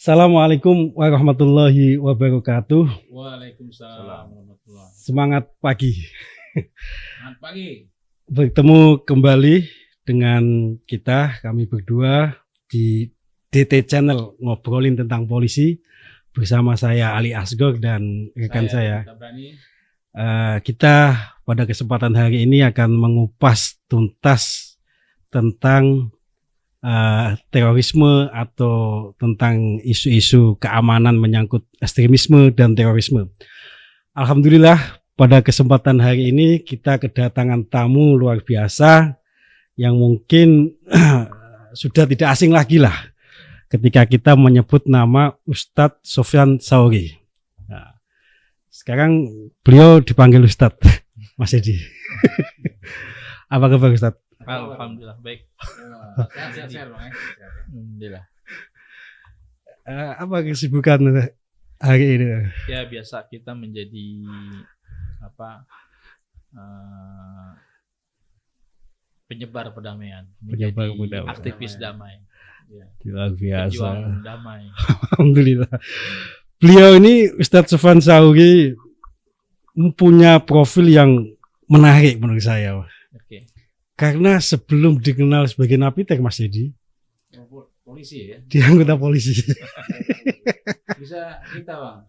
Assalamualaikum warahmatullahi wabarakatuh. Waalaikumsalam warahmatullahi. Semangat pagi. Selamat pagi. Bertemu kembali dengan kami berdua di DT Channel ngobrolin tentang polisi bersama saya Ali Asgor dan rekan saya. Kita pada kesempatan hari ini akan mengupas tuntas tentang terorisme atau tentang isu-isu keamanan menyangkut ekstremisme dan terorisme. Alhamdulillah pada kesempatan hari ini kita kedatangan tamu luar biasa yang mungkin sudah tidak asing lagi lah ketika kita menyebut nama Ustadz Sofyan Sauri. Nah, sekarang beliau dipanggil Ustadz Mas Edi. Apa kabar Ustadz? Alhamdulillah baik. Sehat Bang. Alhamdulillah. Apa kesibukan hari ini? Ya biasa kita menjadi penyebar perdamaian, menjadi aktivis damai. Ya. Luar biasa. Pejuang damai. Alhamdulillah. Beliau ini Ustadz Sofyan Sauri mempunyia profil yang menarik menurut saya. Oke. Karena sebelum dikenal sebagai napitek Mas Edi, Polisi ya? Dia anggota polisi. Bisa cerita Bang,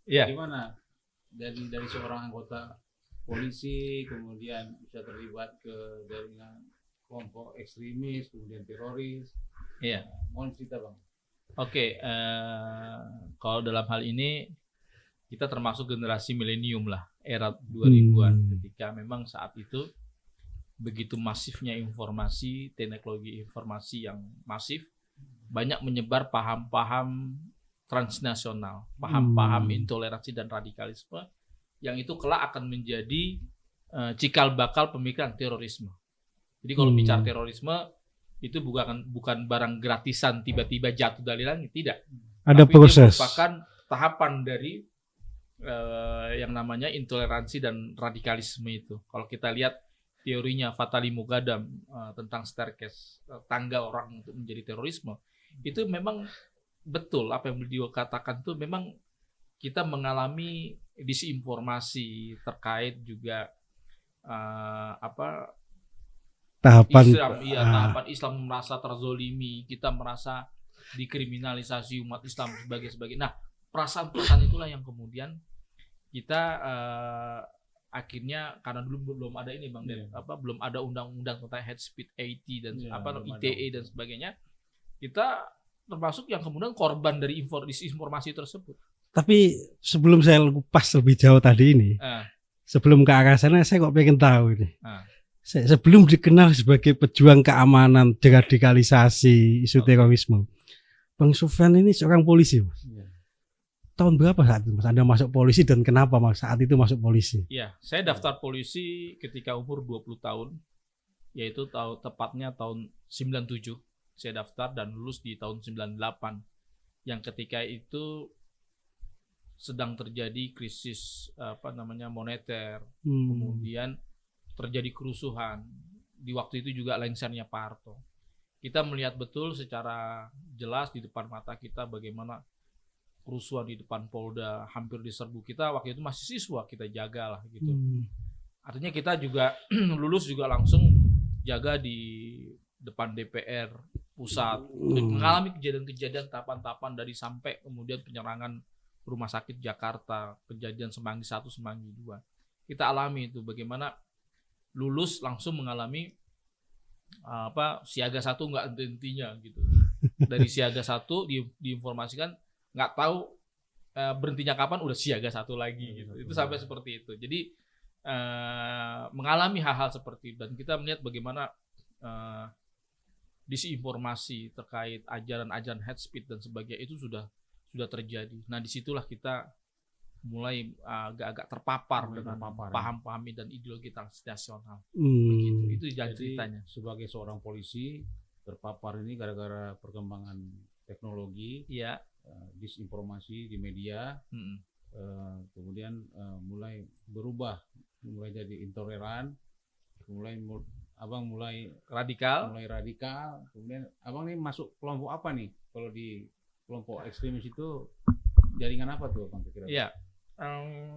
Ya. Gimana dari seorang anggota polisi kemudian bisa terlibat ke jaringan kelompok ekstremis, kemudian teroris. Iya. Mohon cerita Bang. Oke, kalau dalam hal ini kita termasuk generasi milenium lah, era 2000-an ketika memang saat itu begitu masifnya informasi, teknologi informasi yang masif, banyak menyebar paham-paham transnasional, paham-paham intoleransi dan radikalisme yang itu kelak akan menjadi cikal bakal pemikiran terorisme. Jadi kalau bicara terorisme itu bukan barang gratisan tiba-tiba jatuh dari langit, tidak. Ada tapi proses. Dia merupakan tahapan dari yang namanya intoleransi dan radikalisme itu. Kalau kita lihat teorinya Fatali Mughadam tentang staircase, tangga orang untuk menjadi terorisme, itu memang betul apa yang beliau katakan tuh, memang kita mengalami disinformasi terkait juga tahapan tahapan Islam merasa terzolimi, kita merasa dikriminalisasi umat Islam sebagai. Nah, perasaan-perasaan itulah yang kemudian kita akhirnya karena dulu belum ada ini Bang, belum ada undang-undang tentang hate speech 80 dan ITE dan sebagainya, kita termasuk yang kemudian korban dari disinformasi tersebut. Tapi sebelum saya kupas lebih jauh tadi ini, sebelum ke arah sana saya kok pengen tahu ini. Sebelum dikenal sebagai pejuang keamanan, deradikalisasi, isu terorisme, Bang Sofyan ini seorang polisi, Mas. Tahun berapa saat itu Mas Anda masuk polisi dan kenapa Mas saat itu masuk polisi? Ya, saya daftar polisi ketika umur 20 tahun, yaitu tepatnya tahun 97. Saya daftar dan lulus di tahun 98. Yang ketika itu sedang terjadi krisis moneter, kemudian terjadi kerusuhan. Di waktu itu juga lengsernya Pak Harto. Kita melihat betul secara jelas di depan mata kita bagaimana kerusuhan di depan Polda hampir diserbu. Kita waktu itu masih siswa, kita jagalah gitu. Artinya kita juga lulus juga langsung jaga di depan DPR pusat, mengalami kejadian-kejadian tahapan-tahapan dari sampai kemudian penyerangan rumah sakit Jakarta, kejadian Semanggi 1, Semanggi 2. Kita alami itu bagaimana lulus langsung mengalami siaga 1 nggak henti-hentinya gitu. Dari siaga 1 diinformasikan nggak tahu berhentinya kapan, udah siaga 1 lagi gitu. Itu sampai seperti itu. Jadi mengalami hal-hal seperti itu dan kita melihat bagaimana disinformasi terkait ajaran-ajaran hate speech dan sebagainya itu sudah terjadi. Nah, disitulah kita mulai agak-agak terpapar dengan paham-paham dan ideologi transnasional. Begitu. Itu ceritanya. Sebagai seorang polisi terpapar ini gara-gara perkembangan teknologi, disinformasi di media, kemudian mulai berubah, mulai jadi intoleran, mulai radikal. Kemudian abang nih masuk kelompok apa nih kalau di kelompok ekstremis itu jaringan apa tuh Bang kira-kira? Iya.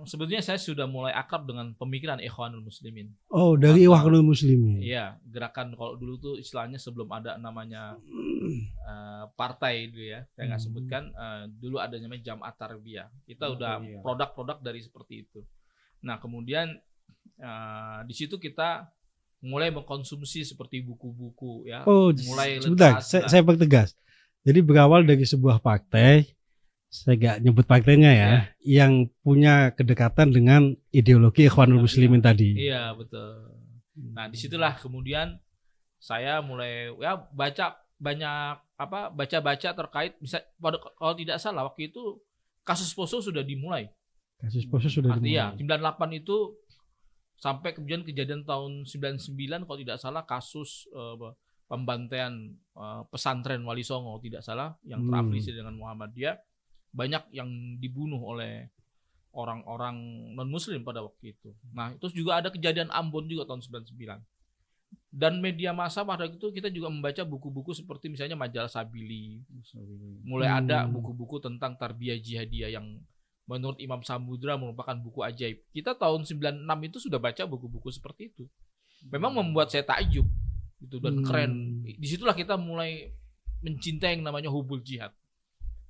Sebetulnya saya sudah mulai akrab dengan pemikiran Ikhwanul Muslimin. Oh, dari Ikhwanul Muslimin. Iya, gerakan kalau dulu tuh istilahnya sebelum ada namanya partai dulu ya, saya nggak sebutkan. Dulu ada namanya Jamaat Tarbiyah. Kita udah produk-produk dari seperti itu. Nah, kemudian di situ kita mulai mengkonsumsi seperti buku-buku ya. Oh, mulai sebentar, saya pertegas. Jadi berawal dari sebuah partai, saya nggak nyebut partainya ya, yang punya kedekatan dengan ideologi Ikhwanul Muslimin tadi. Iya, betul. Nah, disitulah kemudian saya mulai ya baca terkait bisa kalau tidak salah waktu itu kasus Poso sudah dimulai. Kasus Poso sudah dimulai. Artinya 98 itu sampai kemudian kejadian tahun 99 kalau tidak salah kasus pembantaian pesantren Wali Songo tidak salah yang terafiliasi dengan Muhammadiyah, banyak yang dibunuh oleh orang-orang non-muslim pada waktu itu. Nah, terus juga ada kejadian Ambon juga tahun 99. Dan media massa pada itu kita juga membaca buku-buku seperti misalnya Majalah Sabili. Mulai ada buku-buku tentang tarbiyah jihadiyah yang menurut Imam Samudra merupakan buku ajaib. Kita tahun 96 itu sudah baca buku-buku seperti itu. Memang membuat saya takjub gitu dan keren. Disitulah kita mulai mencintai yang namanya hubul jihad.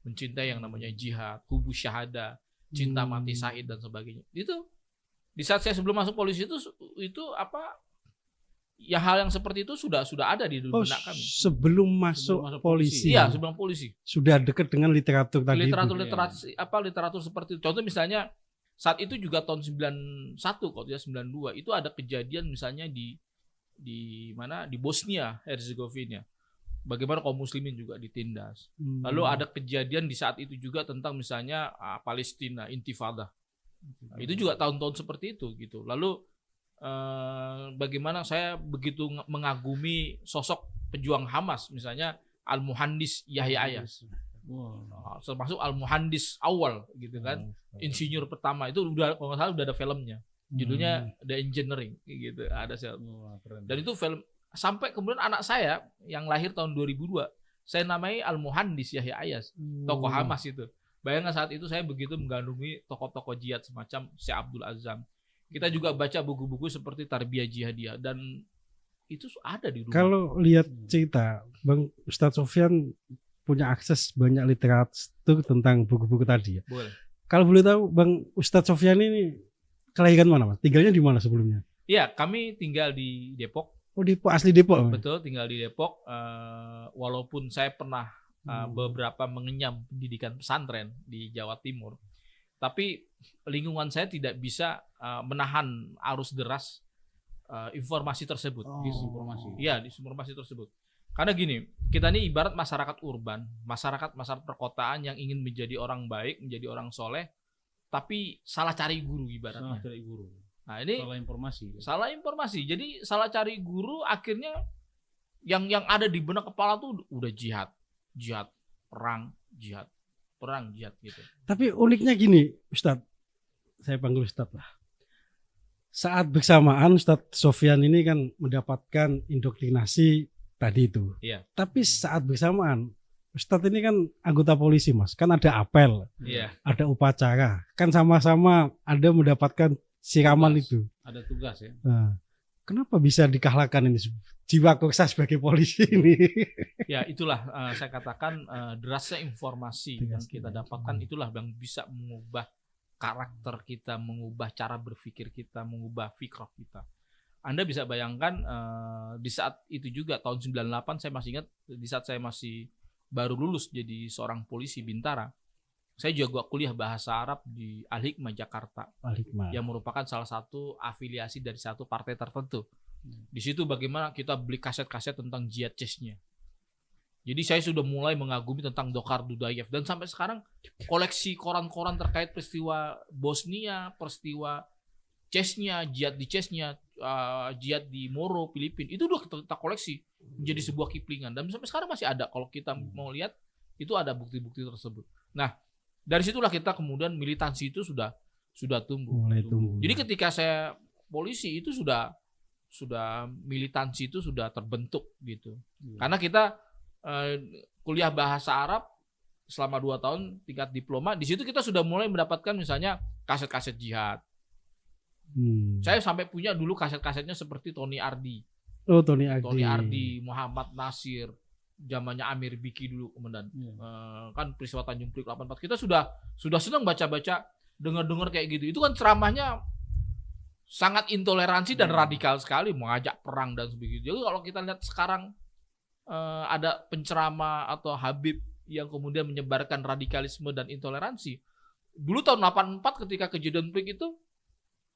Mencintai yang namanya jihad, hubus syahada, cinta mati syahid dan sebagainya. Itu di saat saya sebelum masuk polisi itu apa ya, hal yang seperti itu sudah ada di benak kami. Sebelum masuk polisi. Iya, sebelum polisi. Sudah dekat dengan literatur tadi. Literatur seperti itu. Contoh misalnya saat itu juga tahun 91 kalau tidak 92 itu ada kejadian misalnya di mana di Bosnia Herzegovina. Bagaimana kaum muslimin juga ditindas. Lalu ada kejadian di saat itu juga tentang misalnya Palestina, Intifada. Itu juga tahun-tahun seperti itu gitu. Lalu bagaimana saya begitu mengagumi sosok pejuang Hamas misalnya Al-Muhandis Yahya Ayas. Termasuk Al-Muhandis awal gitu kan. Insinyur pertama itu udah kalau nggak salah udah ada filmnya. Judulnya The Engineering gitu. Ada dan itu film sampai kemudian anak saya yang lahir tahun 2002 saya namai Al-Muhandis Yahya Ayas, tokoh Hamas itu. Bayangkan saat itu saya begitu menggandrungi tokoh-tokoh jihad semacam Syekh Abdul Azam. Kita juga baca buku-buku seperti Tarbiyah Jihadiyah dan itu ada di rumah. Kalau lihat cerita Bang Ustadz Sofyan punya akses banyak literatur tentang buku-buku tadi ya. Boleh. Kalau boleh tahu Bang Ustadz Sofyan ini kelahiran mana Mas? Tinggalnya di mana sebelumnya? Iya, kami tinggal di Depok. Oh, Depok, asli Depok. Betul, tinggal di Depok. Walaupun saya pernah beberapa mengenyam pendidikan pesantren di Jawa Timur, tapi lingkungan saya tidak bisa menahan arus deras informasi tersebut. Disinformasi tersebut. Karena gini, kita ini ibarat masyarakat urban, masyarakat perkotaan yang ingin menjadi orang baik, menjadi orang soleh, tapi salah cari guru ibaratnya. Salah cari guru. Nah ini salah informasi. Jadi salah cari guru akhirnya yang ada di benak kepala tuh udah jihad, perang, jihad gitu. Tapi uniknya gini, Ustadz, saya panggil Ustadz lah. Saat bersamaan Ustadz Sofyan ini kan mendapatkan indoktrinasi tadi itu. Iya. Tapi saat bersamaan Ustadz ini kan anggota polisi Mas, kan ada apel, ada upacara, kan sama-sama Anda mendapatkan siraman tugas, itu. Ada tugas ya. Nah, kenapa bisa dikalahkan ini jiwa koksa sebagai polisi ini? Ya itulah saya katakan derasnya informasi yang kita dapatkan itulah yang bisa mengubah karakter kita, mengubah cara berpikir kita, mengubah fikrah kita. Anda bisa bayangkan di saat itu juga tahun 98 saya masih ingat di saat saya masih baru lulus jadi seorang polisi Bintara. Saya juga kuliah bahasa Arab di Al-Hikmah Jakarta, yang merupakan salah satu afiliasi dari satu partai tertentu. Di situ bagaimana kita beli kaset-kaset tentang jihad chess-nya. Jadi saya sudah mulai mengagumi tentang Dokar Dudayev dan sampai sekarang koleksi koran-koran terkait peristiwa Bosnia, peristiwa chess-nya, jihad di chess-nya, jihad di Moro, Filipina itu udah kita koleksi menjadi sebuah kiplingan dan sampai sekarang masih ada kalau kita mau lihat itu ada bukti-bukti tersebut. Nah dari situlah kita kemudian militansi itu sudah tumbuh. Jadi ketika saya polisi itu sudah militansi itu sudah terbentuk gitu. Karena kita kuliah bahasa Arab selama 2 tahun tingkat diploma. Di situ kita sudah mulai mendapatkan misalnya kaset-kaset jihad. Saya sampai punya dulu kaset-kasetnya seperti Tony Ardi. Oh, Tony Ardi. Tony Ardi, Muhammad Nasir, zamannya Amir Biki dulu komandan. Kan peristiwa Tanjung Priok 84. Kita sudah senang baca-baca, dengar-dengar kayak gitu. Itu kan ceramahnya sangat intoleransi dan radikal sekali, mengajak perang dan sebagainya. Jadi kalau kita lihat sekarang ada penceramah atau habib yang kemudian menyebarkan radikalisme dan intoleransi. Dulu tahun 84 ketika kejadian Priok itu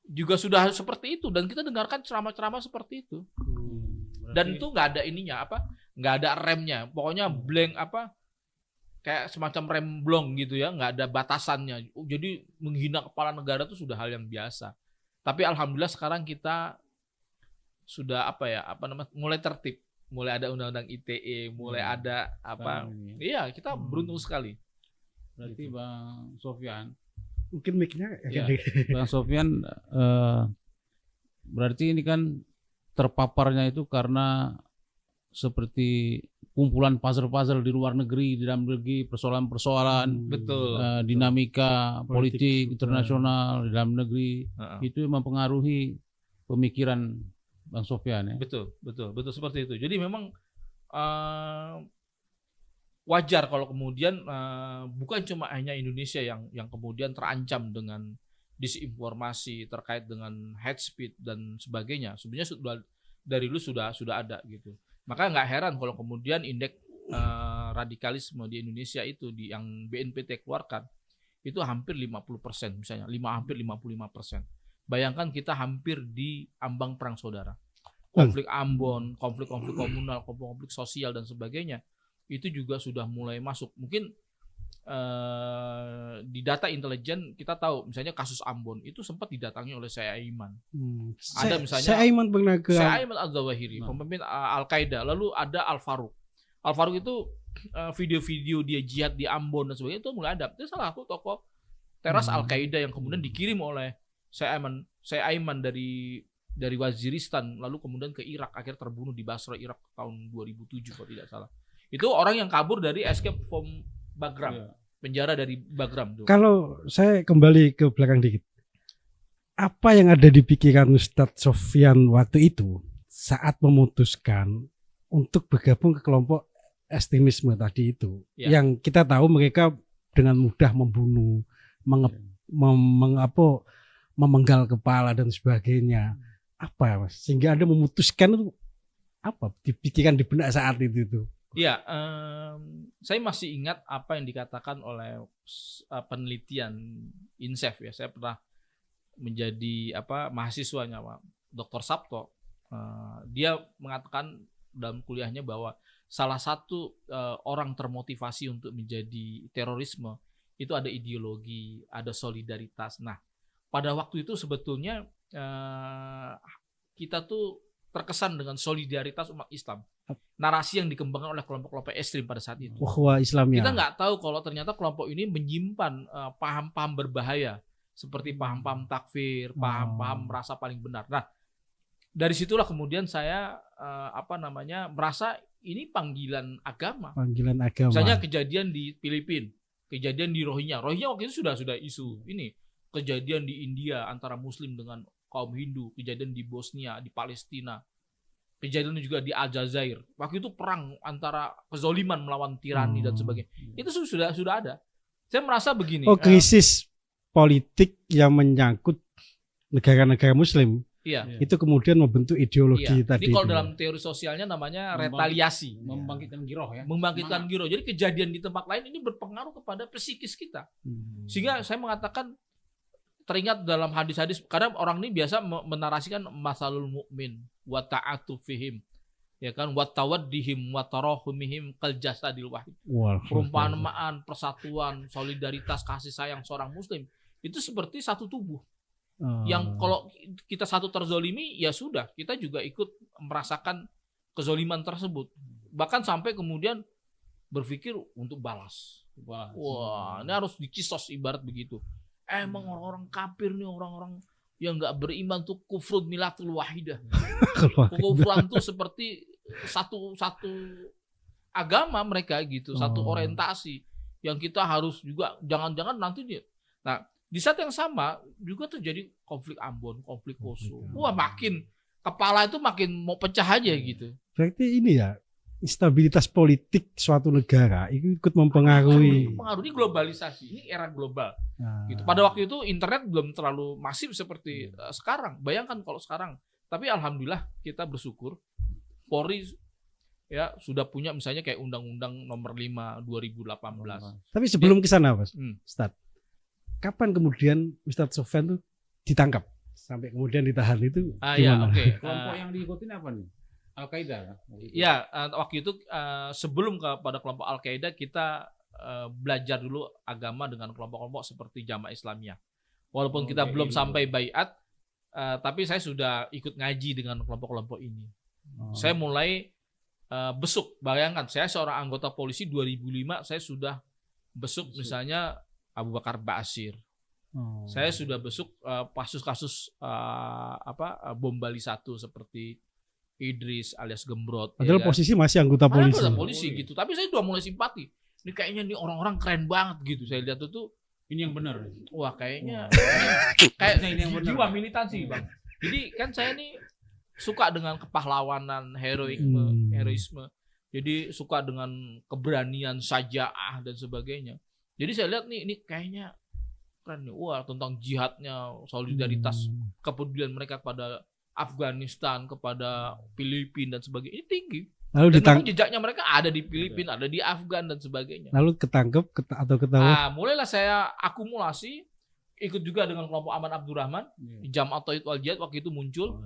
juga sudah seperti itu dan kita dengarkan ceramah-ceramah seperti itu. Dan itu nggak ada ininya nggak ada remnya. Pokoknya blank kayak semacam rem blong gitu ya, nggak ada batasannya. Jadi menghina kepala negara itu sudah hal yang biasa. Tapi alhamdulillah sekarang kita sudah mulai tertib. Mulai ada undang-undang ITE, mulai ada iya, kita beruntung sekali. Berarti Bang Sofyan, mungkin mic-nya ya, Bang Sofyan, berarti ini kan terpaparnya itu karena seperti kumpulan puzzle-puzzle di luar negeri, di dalam negeri, persoalan-persoalan, betul, dinamika politik internasional di dalam negeri, itu mempengaruhi pemikiran Bang Sofyan ya. Betul seperti itu. Jadi memang wajar kalau kemudian bukan cuma hanya Indonesia yang kemudian terancam dengan disinformasi terkait dengan hate speech dan sebagainya. Sebenarnya dari dulu sudah ada gitu. Maka nggak heran kalau kemudian indeks radikalisme di Indonesia itu yang BNPT keluarkan itu hampir 50% misalnya, hampir 55%. Bayangkan kita hampir di ambang perang saudara. Konflik Ambon, konflik-konflik komunal, konflik sosial dan sebagainya itu juga sudah mulai masuk. Mungkin di data intelijen kita tahu misalnya kasus Ambon itu sempat didatangi oleh Syekh Aiman. Ada misalnya Syekh Aiman pernah ke Syekh Aiman Al-Zawahiri, pemimpin Al-Qaeda. Lalu ada Al-Faruq. Al-Faruq itu video-video dia jihad di Ambon dan sebagainya itu mulai ada. Itu salah satu tokoh teras Al-Qaeda yang kemudian dikirim oleh Syekh Aiman dari Waziristan lalu kemudian ke Irak, akhirnya terbunuh di Basra Irak tahun 2007 kalau tidak salah. Itu orang yang kabur dari escape from Bagram, penjara dari Bagram tuh. Kalau saya kembali ke belakang dikit, apa yang ada di pikiran Ustadz Sofyan waktu itu saat memutuskan untuk bergabung ke kelompok ekstremisme tadi itu, yang kita tahu mereka dengan mudah membunuh, memenggal kepala dan sebagainya. Apa Mas? Sehingga Anda memutuskan itu apa di pikiran di benak saat itu? Iya, saya masih ingat apa yang dikatakan oleh penelitian INSEF ya. Saya pernah menjadi mahasiswanya Dr. Sabto. Dia mengatakan dalam kuliahnya bahwa salah satu orang termotivasi untuk menjadi terorisme itu ada ideologi, ada solidaritas. Nah, pada waktu itu sebetulnya kita tuh terkesan dengan solidaritas umat Islam. Narasi yang dikembangkan oleh kelompok-kelompok ekstrim pada saat itu. Wah, Islamnya. Kita nggak tahu kalau ternyata kelompok ini menyimpan paham-paham berbahaya seperti paham-paham takfir, paham-paham merasa paling benar. Nah, dari situlah kemudian saya merasa ini panggilan agama. Panggilan agama. Misalnya kejadian di Filipina, kejadian di Rohingya. Rohingya waktu itu sudah isu ini. Kejadian di India antara Muslim dengan kaum Hindu, kejadian di Bosnia, di Palestina, kejadian juga di Aljazair. Waktu itu perang antara kezoliman melawan tirani dan sebagainya. Itu sudah ada. Saya merasa begini. Krisis politik yang menyangkut negara-negara Muslim. Iya. Itu kemudian membentuk ideologi tadi. Ini kalau dalam teori sosialnya namanya retaliasi, membangkitkan giroh ya. Membangkitkan giroh. Jadi kejadian di tempat lain ini berpengaruh kepada psikis kita. Sehingga saya mengatakan teringat dalam hadis-hadis, kadang orang ini biasa menarasikan masalul mukmin wa ta'atu fihim, ya kan, wa tawaddihim wa tarahumihim kal jasadil wahid. Perumpamaan, persatuan, solidaritas, kasih sayang seorang muslim itu seperti satu tubuh. Yang kalau kita satu terzolimi, ya sudah, kita juga ikut merasakan kezoliman tersebut. Bahkan sampai kemudian berpikir untuk balas. Wah, ini harus dikisos ibarat begitu. Emang orang-orang kafir nih, orang-orang yang nggak beriman tuh kufrun milatul wahidah. Kekufuran tuh seperti satu agama mereka gitu, satu orientasi. yang kita harus juga jangan-jangan nanti dia. Nah, di saat yang sama juga terjadi konflik Ambon, konflik Poso. Wah, makin kepala itu makin mau pecah aja gitu. Berarti ini ya, instabilitas politik suatu negara itu ikut mempengaruhi. Ini globalisasi, ini era global. Gitu. Pada waktu itu internet belum terlalu masif seperti sekarang. Bayangkan kalau sekarang. Tapi alhamdulillah kita bersyukur Polri ya sudah punya misalnya kayak Undang-Undang Nomor 5 2018. Tapi sebelum ke sana, Mas, Ustadz, kapan kemudian Ustadz Sofyan tuh ditangkap sampai kemudian ditahan itu gimana? Kelompok yang diikutin apa nih? Al-Qaeda kan? Ya, waktu itu sebelum kepada kelompok Al-Qaeda kita belajar dulu agama dengan kelompok-kelompok seperti Jamaah Islamiyah. Walaupun kita belum sampai baiat, tapi saya sudah ikut ngaji dengan kelompok-kelompok ini. Saya mulai besuk. Bayangkan, saya seorang anggota polisi 2005, saya sudah besuk misalnya Abu Bakar Ba'asyir. Saya sudah besuk kasus-kasus bom Bali 1 seperti Idris alias Gembrot. Padahal posisi masih anggota polisi. Anggota polisi gitu. Tapi saya udah mulai simpati. Ini kayaknya nih orang-orang keren banget gitu. Saya lihat itu ini yang benar. Wah, kayaknya ini yang benar. Jiwa militansi, Bang. Jadi kan saya nih suka dengan kepahlawanan, heroisme. Jadi suka dengan keberanian, sajaah dan sebagainya. Jadi saya lihat nih ini kayaknya keren nih. Wah, tentang jihadnya, solidaritas, kepedulian mereka kepada Afghanistan, kepada Filipina dan sebagainya. Ini tinggi. Lalu dan jejaknya mereka ada di Filipina, ada di Afgan dan sebagainya. Lalu ketangkep atau ketahuan? Nah, mulailah saya akumulasi, ikut juga dengan kelompok Aman Abdurrahman, Jamaah Tauhid wal Jihad waktu itu muncul.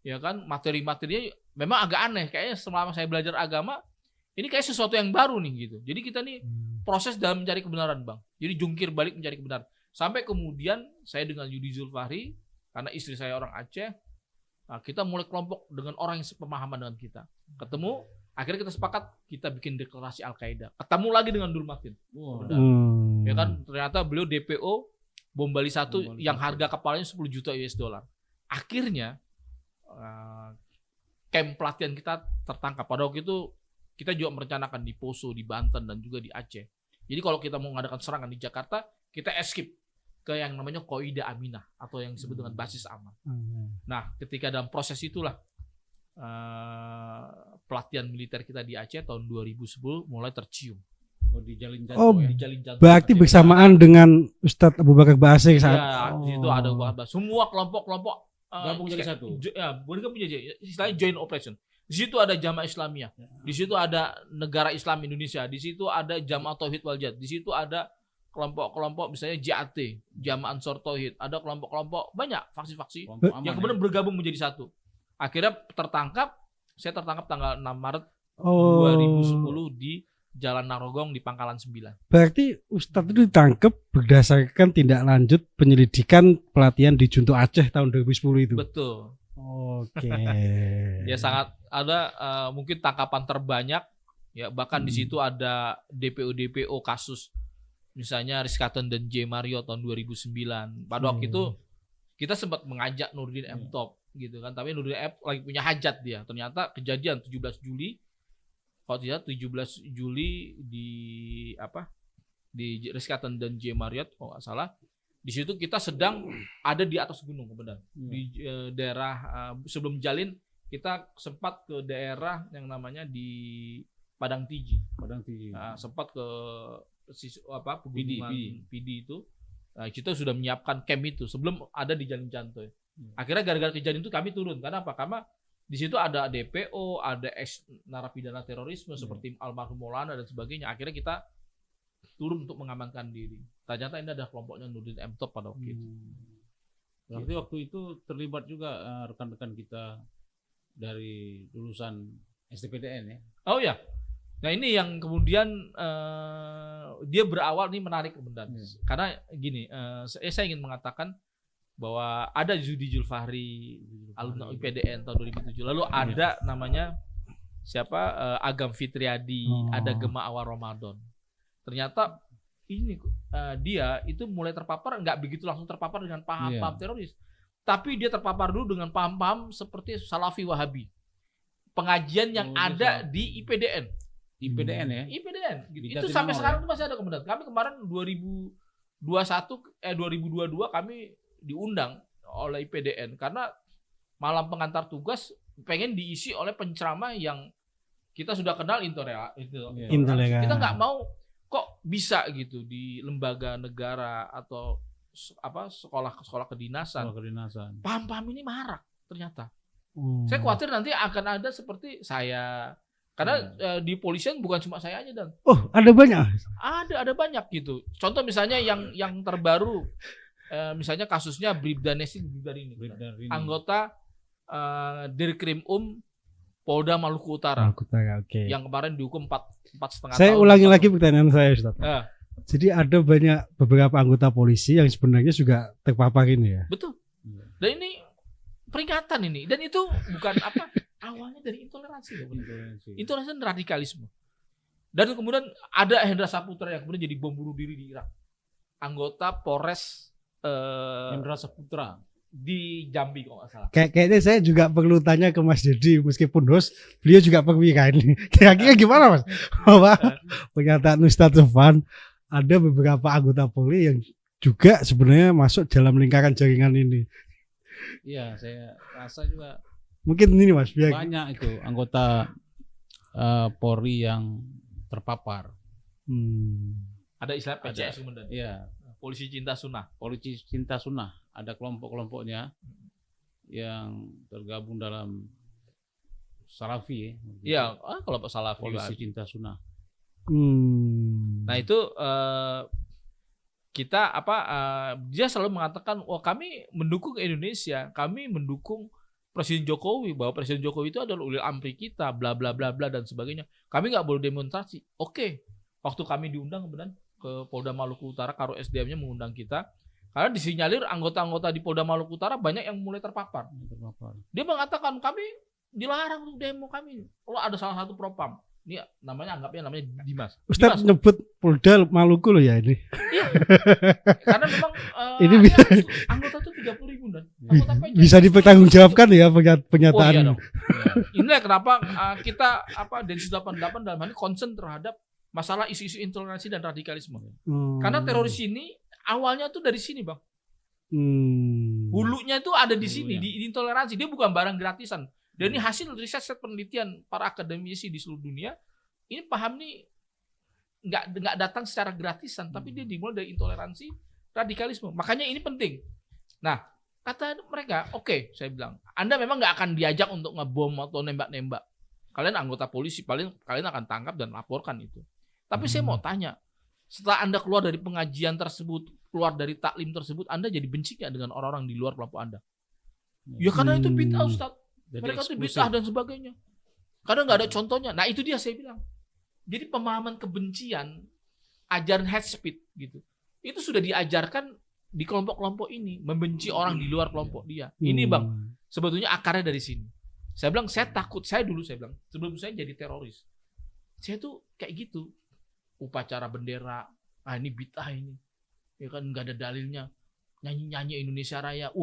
Ya kan, materi-materinya memang agak aneh. Kayaknya selama saya belajar agama, ini kayak sesuatu yang baru nih gitu. Jadi kita nih proses dalam mencari kebenaran, Bang. Jadi jungkir balik mencari kebenaran. Sampai kemudian saya dengan Yudi Zulfahri, karena istri saya orang Aceh, nah, kita mulai kelompok dengan orang yang sepemahaman dengan kita. Ketemu, akhirnya kita sepakat kita bikin deklarasi Al-Qaeda. Ketemu lagi dengan Nur Matin. Ya kan, ternyata beliau DPO bom Bali 1 yang harga kapalnya 10 juta US dollar. Akhirnya camp pelatihan kita tertangkap. Pada waktu itu kita juga merencanakan di Poso, di Banten dan juga di Aceh. Jadi kalau kita mau mengadakan serangan di Jakarta, kita escape ke yang namanya Qaida Aminah atau yang disebut dengan basis aman. Nah, ketika dalam proses itulah pelatihan militer kita di Aceh tahun 2010 mulai tercium. Di Jalin Janto. Di Jalin Janto. Berarti bersamaan dengan Ustadz Abu Bakar Ba'asyir saat. Di situ ada semua kelompok-kelompok gabung jadi satu. Ya, mereka punya istilahnya joint operation. Di situ ada Jamaah Islamiyah. Di situ ada Negara Islam Indonesia. Di situ ada Jamaah Tauhid wal Jihad. Di situ ada kelompok-kelompok misalnya JAT, Jamaah Ansor Tauhid. Ada kelompok-kelompok banyak faksi-faksi yang kemudian bergabung menjadi satu. Akhirnya saya tertangkap tanggal 6 Maret 2010 di Jalan Narogong di Pangkalan 9. Berarti Ustadz itu ditangkap berdasarkan tindak lanjut penyelidikan pelatihan di Junto Aceh tahun 2010 itu. Betul. Oke. Ya sangat ada mungkin tangkapan terbanyak ya, bahkan di situ ada DPO kasus misalnya Rizkaten dan J Mario tahun 2009. Pada waktu itu kita sempat mengajak Nurdin M Top gitu kan, tapi Nurdin M lagi punya hajat dia. Ternyata kejadian 17 Juli kalau tidak 17 Juli di Rizkaten dan J Marriott kalau nggak salah, di situ kita sedang ada di atas gunung benar di daerah sebelum Jalin kita sempat ke daerah yang namanya di Padang Tiji. Sempat ke pegunungan PD itu. Nah, kita sudah menyiapkan camp itu sebelum ada di Jalin Janto. Akhirnya gara-gara kejadian itu kami turun. Karena apa? Karena di situ ada DPO, ada ex narapidana terorisme seperti almarhum Maulana dan sebagainya. Akhirnya kita turun untuk mengamankan diri. Ternyata ini ada kelompoknya Nurdin M Top pada waktu itu. Berarti waktu itu terlibat juga rekan-rekan kita dari lulusan STPTN ya? Oh ya. Nah ini yang kemudian dia berawal, ini menarik benar. Karena gini, saya ingin mengatakan bahwa ada Yudi Zulfahri alumni IPDN tahun 2007. Lalu ada namanya siapa Agam Fitriadi, ada Gema Awal Ramadan. Ternyata ini dia itu mulai terpapar, nggak begitu langsung terpapar dengan paham-paham teroris, tapi dia terpapar dulu dengan paham-paham seperti Salafi Wahabi, pengajian yang ada di IPDN. IPDN ya. IPDN gitu. Di Itu Jatinangor sampai sekarang ya? tuh masih ada komandan. Kami kemarin 2022 kami diundang oleh IPDN karena malam pengantar tugas pengen diisi oleh penceramah yang kita sudah kenal intoleransi. Intoleran. Kita nggak mau kok bisa gitu di lembaga negara atau sekolah kedinasan. Paham-paham ini marak ternyata. Saya khawatir nanti akan ada seperti saya. Karena di polisian bukan cuma saya aja, Dan. Oh, ada banyak. Ada banyak gitu. Contoh misalnya yang terbaru, misalnya kasusnya Bribda Nesi ini, anggota Dirkrim Polda Maluku Utara, Oke. yang kemarin dihukum 4,5 tahun. Saya ulangi lagi pertanyaan saya, Ustaz. Eh, Jadi ada beberapa anggota polisi yang sebenarnya juga terpapar ini ya. betul. Dan ini peringatan ini, dan itu bukan awalnya dari intoleransi. Intoleransi dan radikalisme. Dan kemudian ada Hendra Saputra yang kemudian jadi bom bunuh diri di Irak. Anggota Polres Hendra Saputra di Jambi kalau nggak salah. Kayaknya saya juga perlu tanya ke Mas Dedi, meskipun host, beliau juga perwira ini. Kira-kira gimana, Mas? Bahwa pernyataan Ustadz Sofwan, ada beberapa anggota Polri yang juga sebenarnya masuk dalam lingkaran jaringan ini. Iya, saya rasa juga Mungkin ini, Mas, biar banyak itu anggota Polri yang terpapar. Ada istilah PCS kemudian. Iya, Polisi Cinta Sunnah. polisi cinta sunnah. Ada kelompok-kelompoknya yang tergabung dalam Salafi. Iya, kalau Pak Salafi. Polisi cinta sunnah. Nah itu kita dia selalu mengatakan, kami mendukung Indonesia, kami mendukung Presiden Jokowi, bahwa Presiden Jokowi itu adalah ulil amri kita, bla bla bla bla dan sebagainya. Kami nggak boleh demonstrasi. Oke, waktu kami diundang kemudian ke Polda Maluku Utara, Karo SDM-nya mengundang kita, karena disinyalir anggota-anggota di Polda Maluku Utara banyak yang mulai terpapar. Dia mengatakan kami dilarang untuk demo kami. Kalau ada salah satu propam, ini namanya Dimas. Ustadz nyebut Polda Maluku loh ya ini. Iya. Karena memang Ini anggota itu 30.000 dan bisa dipertanggungjawabkan ya pernyataan. Iya dong. Inilah kenapa kita Densus 88 dalam hal ini concern terhadap masalah isu-isu intoleransi dan radikalisme. Karena teroris ini awalnya tuh dari sini, Bang. Hulunya itu ada di sini, di intoleransi. Dia bukan barang gratisan. Dan ini hasil riset penelitian para akademisi di seluruh dunia. Ini paham nih nggak datang secara gratisan, tapi dia dimulai dari intoleransi, radikalisme. Makanya ini penting. Nah, kata mereka, oke, saya bilang, Anda memang nggak akan diajak untuk ngebom atau nembak-nembak. Kalian anggota polisi, kalian akan tangkap dan laporkan itu. Tapi saya mau tanya, setelah Anda keluar dari pengajian tersebut, keluar dari taklim tersebut, Anda jadi benci nggak dengan orang-orang di luar kelompok Anda? Ya karena itu bid'ah, Ustaz. Mereka itu bid'ah dan sebagainya. Karena nggak ada contohnya. Nah itu dia saya bilang. Jadi pemahaman kebencian, ajaran hate speech gitu, itu sudah diajarkan di kelompok-kelompok ini, membenci orang di luar kelompok dia. Ini Bang, sebetulnya akarnya dari sini. Saya bilang saya takut, saya bilang sebelum saya jadi teroris, saya tuh kayak gitu, upacara bendera, ini bid'ah ini, ya kan nggak ada dalilnya, nyanyi Indonesia Raya,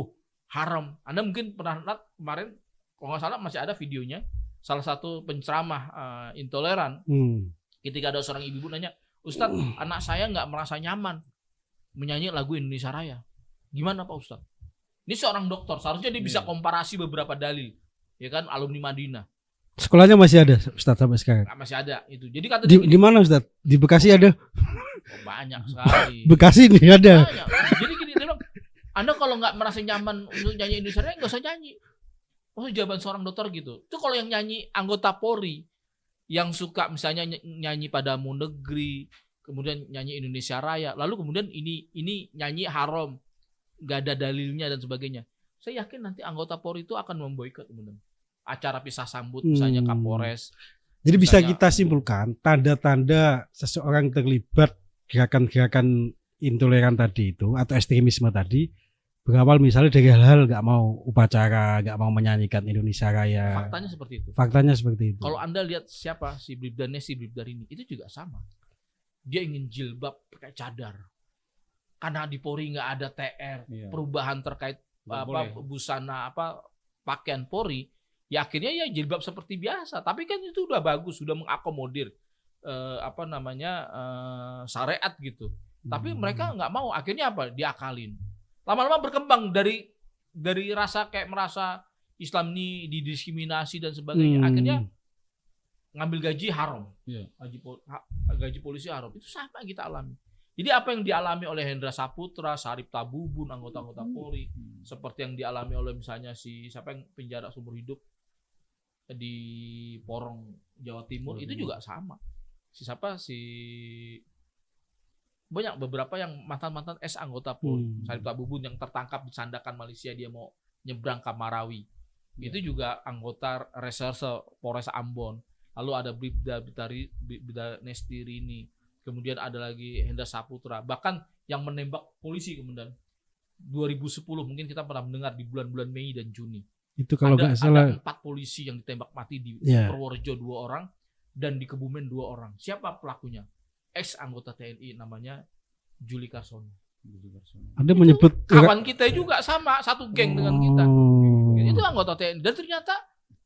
haram. Anda mungkin pernah lihat kemarin, kalau nggak salah masih ada videonya, salah satu penceramah intoleran, ketika ada seorang ibu nanya, Ustadz, anak saya nggak merasa nyaman menyanyi lagu Indonesia Raya. Gimana Pak Ustadz? Ini seorang dokter, seharusnya dia bisa komparasi beberapa dalil, ya kan, alumni Madinah. Sekolahnya masih ada, Ustadz, sampai sekarang? Masih ada itu. Jadi kata di mana Ustadz? Di Bekasi ada? Banyak sekali. Bekasi nih ada. Banyak. Jadi gini, dia bilang, Anda kalau nggak merasa nyaman untuk nyanyi Indonesia Raya, nggak usah nyanyi. Jawaban seorang dokter gitu. Itu kalau yang nyanyi anggota Polri, yang suka misalnya nyanyi Padamu Negeri, kemudian nyanyi Indonesia Raya, lalu kemudian ini nyanyi haram, nggak ada dalilnya dan sebagainya. Saya yakin nanti anggota Polri itu akan memboikot kemudian acara pisah sambut misalnya Kapolres. Jadi bisa kita simpulkan tanda-tanda seseorang terlibat gerakan-gerakan intoleran tadi itu atau ekstremisme tadi berawal misalnya dari hal-hal nggak mau upacara, nggak mau menyanyikan Indonesia Raya. Faktanya seperti itu. Faktanya seperti itu. Kalau Anda lihat siapa si Bribda Nesi, Bribda ini, itu juga sama. Dia ingin jilbab pakai cadar. Karena di Polri nggak ada TR, perubahan terkait busana pakaian Polri, ya akhirnya ya jilbab seperti biasa. Tapi kan itu udah bagus, sudah mengakomodir. syariat gitu. Tapi mereka nggak mau, akhirnya apa? Diakalin. Lama-lama berkembang dari rasa kayak merasa Islam ini didiskriminasi dan sebagainya. Akhirnya ngambil gaji haram. Gaji polisi haram. Itu sama yang kita alami. Jadi apa yang dialami oleh Hendra Saputra, Sarip Tabubun, anggota-anggota Polri, seperti yang dialami oleh misalnya siapa yang penjara seumur hidup di Porong, Jawa Timur, itu juga sama. Banyak beberapa yang mantan anggota Polri, Sarip Tabubun yang tertangkap di Sandakan Malaysia, dia mau nyebrang ke Marawi. Itu juga anggota reserse Polres Ambon. Lalu ada Bribda Nestirini. Kemudian ada lagi Hendra Saputra. Bahkan yang menembak polisi kemudian 2010 mungkin kita pernah mendengar di bulan-bulan Mei dan Juni. Itu kalau nggak salah. Ada 4 polisi yang ditembak mati di Purworejo 2 orang dan di Kebumen 2 orang. Siapa pelakunya? Ex anggota TNI namanya Juli Karsono. Ada menyebut kawan kita juga sama satu geng dengan kita. Itu anggota TNI dan ternyata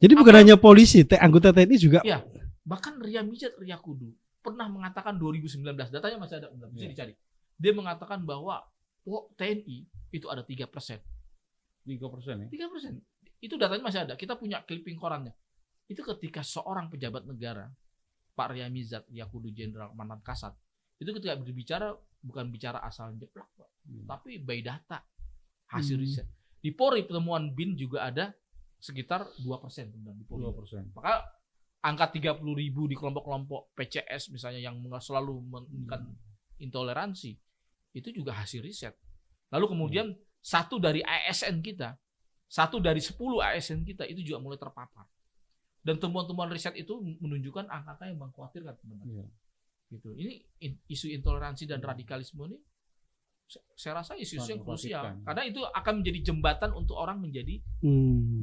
jadi bukan hanya polisi, anggota TNI juga. Ya, bahkan Ria Mijat Ria Kudu pernah mengatakan 2019, datanya masih ada, bisa dicari. Dia mengatakan bahwa TNI itu ada 3%. 3% ya? 3%. Itu datanya masih ada. Kita punya clipping korannya. Itu ketika seorang pejabat negara, Pak Ria Mijat Ria Kudu Jenderal mantan Kasat, itu ketika berbicara bukan bicara asal jeplak, Pak. Tapi by data, hasil riset. Di Polri pertemuan BIN juga ada sekitar 2% di Polri. 2%. Maka angka 30.000 di kelompok-kelompok PCS misalnya yang selalu menunjukkan intoleransi, itu juga hasil riset. Lalu kemudian satu dari ASN kita, 1 dari 10 ASN kita itu juga mulai terpapar. Dan temuan-temuan riset itu menunjukkan angka yang mengkhawatirkan sebenarnya. Gitu. Ini isu intoleransi dan radikalisme ini saya rasa isu-isu yang krusial karena itu akan menjadi jembatan untuk orang menjadi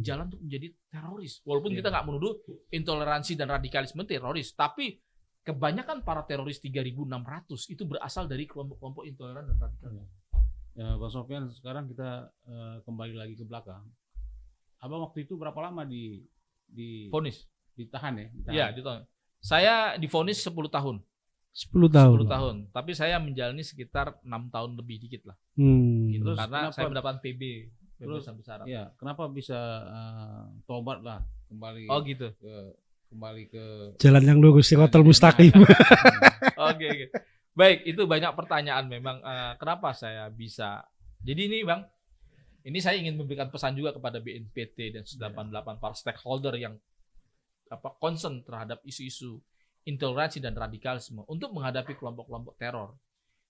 jalan untuk menjadi teroris. Walaupun kita nggak menuduh intoleransi dan radikalisme teroris, tapi kebanyakan para teroris 3.600 itu berasal dari kelompok-kelompok intoleran dan radikal. Ya, Bang Sofyan, sekarang kita kembali lagi ke belakang. Abang waktu itu berapa lama di vonis? Ditahan ya? Iya, ditahan. Saya divonis 10 tahun. 10 tahun. 10 tahun. Tapi saya menjalani sekitar 6 tahun lebih dikit lah. Terus karena kenapa, saya mendapatkan PB sampai syarat. Ya, kenapa bisa tobat lah kembali? Oh gitu. Kembali ke jalan yang lurus, Shiratal Mustaqim. Oke. Baik, itu banyak pertanyaan memang. Kenapa saya bisa? Jadi ini Bang, ini saya ingin memberikan pesan juga kepada BNPT dan 188 para stakeholder yang concern terhadap isu-isu intoleransi dan radikalisme untuk menghadapi kelompok-kelompok teror.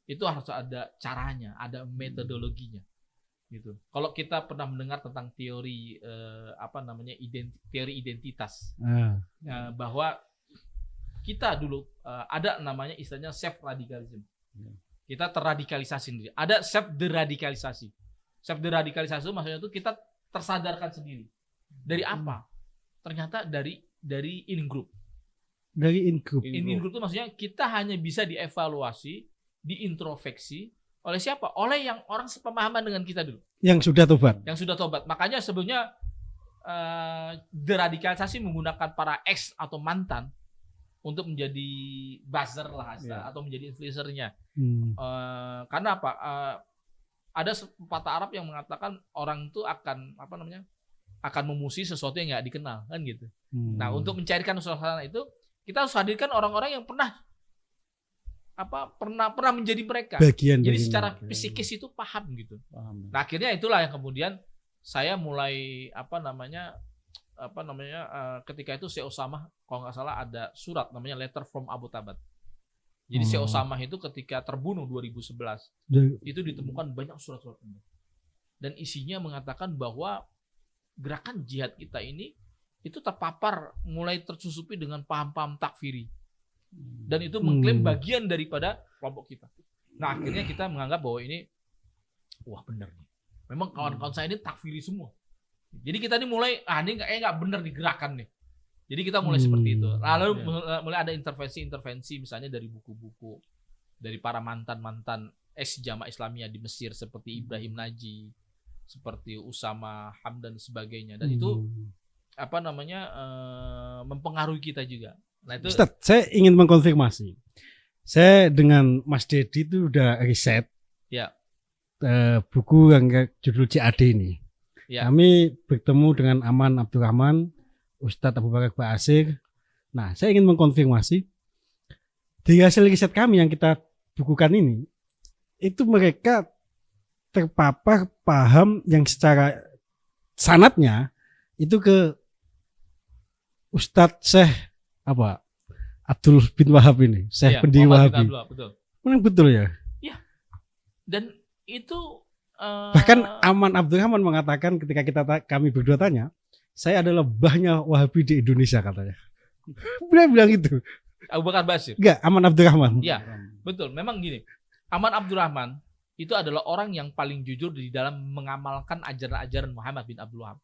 Itu harus ada caranya, ada metodologinya. Gitu. Kalau kita pernah mendengar tentang teori teori identitas, bahwa kita dulu ada namanya istilahnya self radikalisme. Kita terradikalisasi sendiri. Ada self deradikalisasi. Self deradikalisasi itu maksudnya itu kita tersadarkan sendiri. Dari apa? Ternyata dari in group. Dari in group. In group itu maksudnya kita hanya bisa dievaluasi, diintrospeksi oleh siapa? Oleh yang orang sepemahaman dengan kita dulu. Yang sudah tobat. Yang sudah tobat. Makanya sebelumnya deradikalisasi menggunakan para ex atau mantan untuk menjadi buzzer lah atau menjadi influencernya. Karena apa? Ada pepatah Arab yang mengatakan orang itu akan akan memusuhi sesuatu yang nggak dikenal, kan gitu. Nah, untuk mencairkan suasana itu kita harus hadirkan orang-orang yang pernah menjadi mereka. Bagian jadi secara psikis itu paham gitu. Nah, akhirnya itulah yang kemudian saya mulai ketika itu Syekh Usamah kalau nggak salah ada surat namanya Letter from Abu Tabat. Jadi Syekh Usamah itu ketika terbunuh 2011 itu ditemukan banyak surat-surat dan isinya mengatakan bahwa gerakan jihad kita ini itu terpapar mulai tersusupi dengan paham-paham takfiri dan itu mengklaim bagian daripada kelompok kita. Nah, akhirnya kita menganggap bahwa ini wah benar nih. Memang kawan-kawan saya ini takfiri semua. Jadi kita ini mulai ini nggak benar digerakkan nih. Jadi kita mulai seperti itu. Lalu mulai ada intervensi misalnya dari buku-buku dari para mantan ex jamaah Islamiyah di Mesir seperti Ibrahim Naji, seperti Usama Hamdan dan sebagainya. Dan itu mempengaruhi kita juga. Nah itu Ustaz, saya ingin mengkonfirmasi. Saya dengan Mas Dedi itu udah riset ya, buku yang judul JAD ini. ya. Kami bertemu dengan Aman Abdurrahman, Ustadz Abu Bakar Ba'asyir. Nah, saya ingin mengkonfirmasi di hasil riset kami yang kita bukukan ini, itu mereka terpapar paham yang secara sanadnya itu ke Ustadz Syekh apa Abdul bin Wahab ini, Syekh Ya, pendiri Muhammad bin Wahabi. Abdullah, betul. Memang betul ya. Dan itu Bahkan Aman Abdurrahman mengatakan ketika kami berdua tanya, saya adalah bahnya Wahabi di Indonesia katanya. Dia bilang itu. Abu Bakar Ba'asyir. Enggak, Aman Abdurrahman. Ya, betul. Memang gini. Aman Abdurrahman itu adalah orang yang paling jujur di dalam mengamalkan ajaran-ajaran Muhammad bin Abdul Wahab.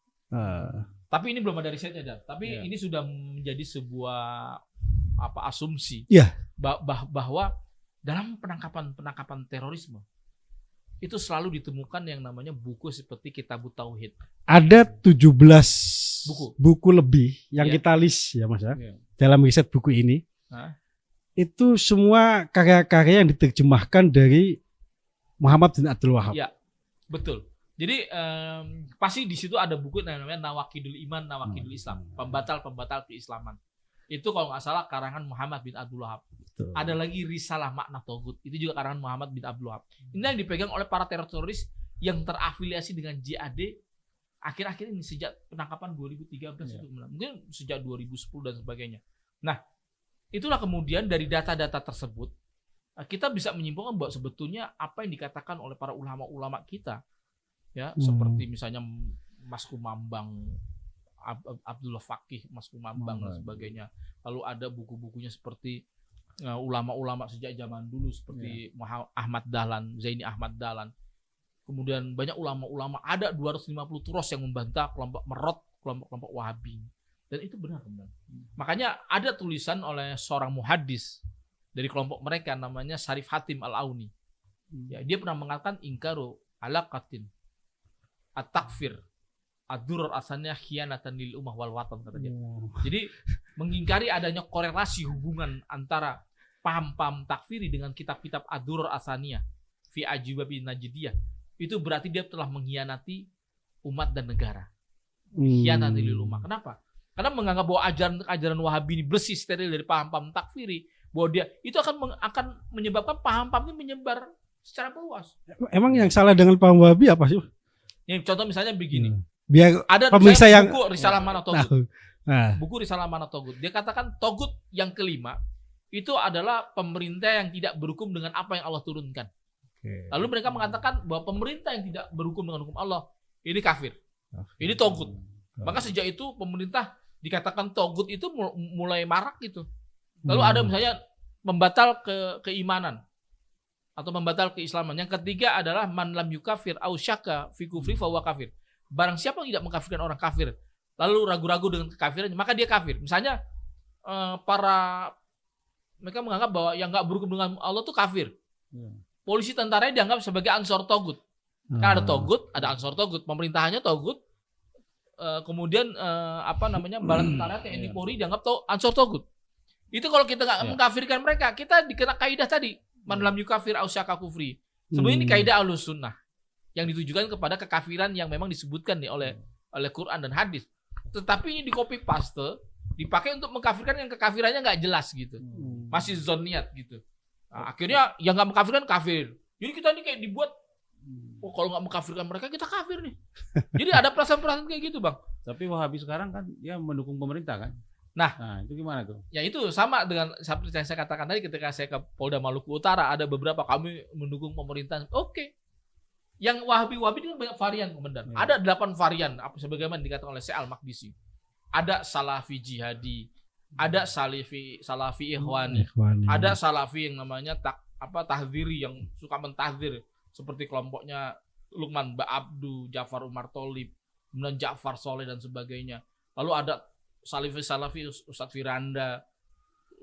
Tapi ini belum ada risetnya, Dan. Tapi Ya. ini sudah menjadi sebuah asumsi Ya. bahwa dalam penangkapan terorisme itu selalu ditemukan yang namanya buku seperti Kitabut Tauhid. Ada 17 Buku. lebih yang Ya. kita list ya Mas ya. Ya. Dalam riset buku ini. Hah? Itu semua karya-karya yang diterjemahkan dari Muhammad bin Abdul Wahab. Ya, betul. Jadi pasti di situ ada buku namanya Nawaqidul Iman, Nawaqidul Islam, pembatal-pembatal keislaman. Itu kalau nggak salah karangan Muhammad bin Abdul Wahab. Betul. Ada lagi Risalah Makna Togut, itu juga karangan Muhammad bin Abdul Wahab. Ini yang dipegang oleh para teroris yang terafiliasi dengan JAD akhir-akhir ini sejak penangkapan 2013 Ya. itu mungkin sejak 2010 dan sebagainya. Nah, itulah kemudian dari data-data tersebut kita bisa menyimpulkan bahwa sebetulnya apa yang dikatakan oleh para ulama-ulama kita ya seperti misalnya Mas Kumambang, Abdullah Fakih, Mas Kumambang dan sebagainya. Lalu ada buku-bukunya seperti ulama-ulama sejak zaman dulu seperti Ahmad Dahlan, Zaini Ahmad Dahlan. Kemudian banyak ulama-ulama, ada 250 turos yang membantah kelompok Merot, kelompok Wahabi. Dan itu benar. Makanya ada tulisan oleh seorang muhaddis dari kelompok mereka namanya Syarif Hatim Al-Auni. Ya, dia pernah mengatakan ingkaru alaqatin at-takfir ad-durar asalnya khianatan lil ummah wal watan katanya. Jadi mengingkari adanya korelasi hubungan antara paham-paham takfiri dengan kitab-kitab ad-durar asaniyah fi ajibabi najdiyah. Itu berarti dia telah mengkhianati umat dan negara. Khianatan lil ummah. Kenapa? Karena menganggap bahwa ajaran Wahabi ini bersih steril dari paham-paham takfiri, bahwa dia itu akan menyebabkan paham-paham ini menyebar secara luas. Emang yang salah dengan paham Wahabi apa sih? Yang contoh misalnya begini. Biar Ada pemirsa yang buku Risalah Mana Togut. Nah, Buku Risalah Mana Togut. Dia katakan Togut yang kelima itu adalah pemerintah yang tidak berhukum dengan apa yang Allah turunkan. Lalu mereka mengatakan bahwa pemerintah yang tidak berhukum dengan hukum Allah ini kafir. Ini Togut. Maka sejak itu pemerintah dikatakan Togut itu mulai marak gitu. Lalu ada misalnya membatal keimanan atau membatal keislaman. Yang ketiga adalah man lam yukafir au syaka fi kufri fa huwa kafir. Barang siapa yang tidak mengkafirkan orang kafir lalu ragu-ragu dengan kekafirannya, maka dia kafir. Misalnya mereka menganggap bahwa yang enggak berhukum dengan Allah itu kafir. Polisi tentaranya dianggap sebagai ansor togut. Kan ada togut, ada ansor togut, pemerintahannya togut. Kemudian bala tentara TNI Polri dianggap ansor togut. Itu kalau kita nggak mengkafirkan mereka, kita dikena kaidah tadi man lam yukafir au syaka kufri. Sebenarnya ini kaidah Ahlus Sunnah yang ditujukan kepada kekafiran yang memang disebutkan nih oleh Quran dan hadis. Tetapi ini di copy paste dipakai untuk mengkafirkan yang kekafirannya nggak jelas gitu. Masih zoniat gitu. Nah, akhirnya yang nggak mengkafirkan kafir. Jadi kita ini kayak dibuat kalau nggak mengkafirkan mereka kita kafir nih. Jadi ada perasaan-perasaan kayak gitu, Bang. Tapi Wahabi sekarang kan dia mendukung pemerintah kan? Nah, itu gimana tuh? Ya itu sama dengan seperti yang saya katakan tadi ketika saya ke Polda Maluku Utara, ada beberapa kami mendukung pemerintah. Oke. Yang Wahabi ini banyak varian, Komandan. Ada 8 varian sebagaimana dikatakan oleh Syekh Al-Maqdisi. Ada Salafi Jihadi, ada Salafi Ikhwani, ada Salafi yang namanya tahdziri yang suka mentahdzir seperti kelompoknya Lukman Ba'abdu, Ja'far Umar Tholib, kemudian Ja'far Soleh dan sebagainya. Lalu ada Salafi Ustadz Firanda,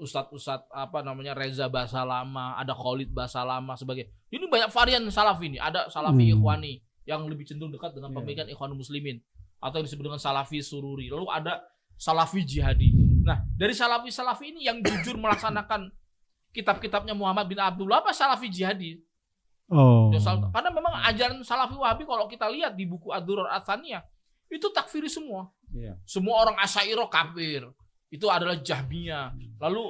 Ustadz Reza Basalama, ada Khalid Basalama sebagai. Ini banyak varian Salafi ini. Ada Salafi Ikhwani yang lebih cenderung dekat dengan pemikiran Ikhwanul Muslimin atau yang disebut dengan Salafi Sururi. Lalu ada Salafi jihadi. Nah, dari Salafi ini yang jujur melaksanakan kitab-kitabnya Muhammad bin Abdullah apa Salafi jihadi? Oh. Karena memang ajaran Salafi Wahabi kalau kita lihat di buku Ad-Durar Ats-Tsaniyah itu takfiri semua. Iya. Semua orang Asy'ariyah kafir. Itu adalah Jahmiyah. Lalu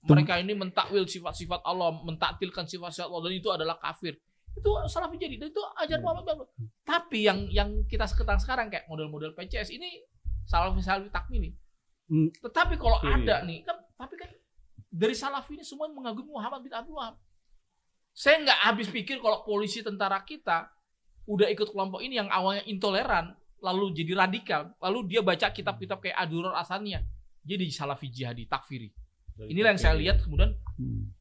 mereka ini mentakwil sifat-sifat Allah, mentaktilkan sifat-sifat Allah, dan itu adalah kafir. Itu Salafi jadi, dan itu ajaran Muhammad bin Abdullah. Tapi yang kita sekarang kayak model-model PCS ini Salafi takmili. Tetapi kalau ada nih kan, tapi kan dari Salafi ini semua mengagumi Muhammad bin Abdullah. Saya nggak habis pikir kalau polisi tentara kita udah ikut kelompok ini yang awalnya intoleran, lalu jadi radikal, lalu dia baca kitab-kitab kayak Ad-Durar Ats-Tsaniyah, jadi Salafi jihadi, takfiri. Inilah yang saya lihat kemudian